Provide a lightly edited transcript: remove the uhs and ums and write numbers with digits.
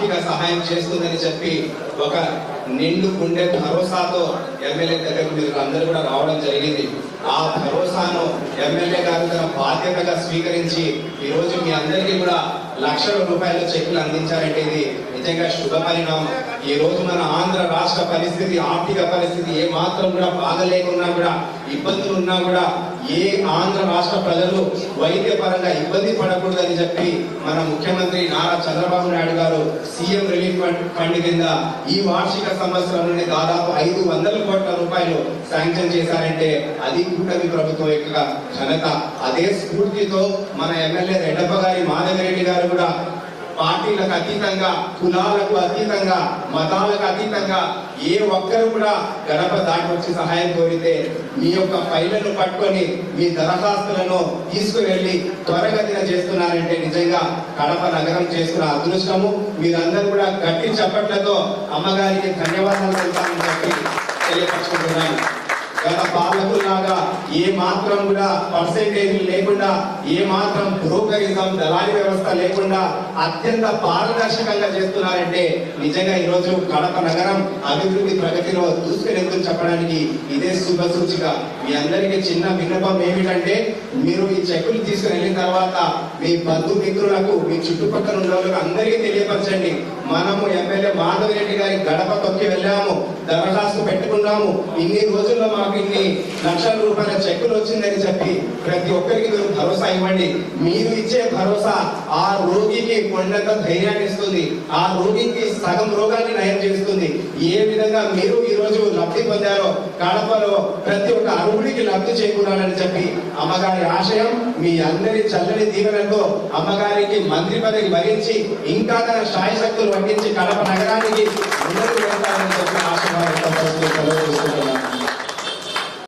ఆర్థిక సహాయం చేస్తుందని చెప్పి ఒక నిండు గుండె భరోసాతో ఎమ్మెల్యే దగ్గరకు మీరు అందరూ కూడా రావడం జరిగింది. ఆ భరోసాను ఎమ్మెల్యే గారు తన బాధ్యతగా స్వీకరించి ఈరోజు మీ అందరికీ కూడా లక్షల రూపాయల చెక్కులు అందించారంటే ఇది నిజంగా శుభ పరిణామం. ఈ రోజు మన ఆంధ్ర రాష్ట్ర పరిస్థితి, ఆర్థిక పరిస్థితి ఏ మాత్రం కూడా బాగలేకున్నా కూడా, ఇబ్బందులు ఉన్నా కూడా ఏ ఆంధ్ర రాష్ట్ర ప్రజలు వైద్య పరంగా ఇబ్బంది పడకూడదని చెప్పి మన ముఖ్యమంత్రి నారా చంద్రబాబు నాయుడు గారు సీఎం రిలీఫ్ ఫండ్ కింద ఈ వార్షిక సంవత్సరంలోనే దాదాపు 500 కోట్ల రూపాయలు శాంక్షన్ చేశారంటే అది కూటమి ప్రభుత్వం యొక్క ఘనత. అదే స్ఫూర్తితో మన ఎమ్మెల్యే రెడ్డప్ప గారి మాధవిరెడ్డి గారు కూడా పార్టీలకు అతీతంగా, కులాలకు అతీతంగా, మతాలకు అతీతంగా ఏ ఒక్కరు కూడా గడప దాటి వచ్చి సహాయం కోరితే మీ యొక్క ఫైళ్లను పట్టుకొని మీ దరఖాస్తులను తీసుకువెళ్ళి త్వరగతిన చేస్తున్నారంటే నిజంగా కడప నగరం చేసుకున్న అదృష్టము. మీరందరూ కూడా గట్టి చప్పట్లతో అమ్మగారికి ధన్యవాదాలు తెలుపాలని చెప్పి తెలియపరుచుకుంటున్నాను. గత పాలకుల్లాగా ఏ మాత్రం కూడా పర్సెంటేజ్ లేకుండా, ఏ మాత్రం బ్రోకరిజం, దళారీ వ్యవస్థ లేకుండా అత్యంత పారదర్శకంగా చేస్తున్నారంటే నిజంగా ఈరోజు కడప నగరం అభివృద్ధి ప్రగతిలో దూసుకెళ్తుందని చెప్పడానికి ఇదే శుభ సూచిక. మీ అందరికీ చిన్న విన్నపం ఏమిటంటే, మీరు ఈ చెక్కులు తీసుకుని వెళ్ళిన తర్వాత మీ బంధుమిత్రులకు, మీ చుట్టుపక్కల ఉన్న వాళ్ళకి అందరికీ తెలియపరచండి. మనము ఎమ్మెల్యే మాధవిరెడ్డి గారి గడప తొక్కి వెళ్ళాము, దరఖాస్తు పెట్టుకున్నాము, ఇన్ని రోజుల్లో మాకు ఇన్ని లక్షల రూపాయల చెక్కులు వచ్చిందని చెప్పి ప్రతి ఒక్కరికి మీరు భరోసా ఇవ్వండి. మీరు ఇచ్చే భరోసా ఆ రోగికి కొండంత ధైర్యాన్ని ఇస్తుంది, ఆ రోగికి సగం రోగాన్ని నయం చేస్తుంది. ఏ విధంగా మీరు ఈ రోజు లబ్ధి పొందారో కడపలో ప్రతి ఒక్క అర్హుడికి లబ్ధి చేకూరాలని చెప్పి అమ్మగారి ఆశయం. మీ అందరి చల్లని దీవెనతో అమ్మగారికి మంత్రి పదవి భరించి ఇంకా తన శాయశక్తులు వడ్డించి కడప నగరానికి ముందుకు వెళ్తారని చెప్పి ఆశీర్వాదం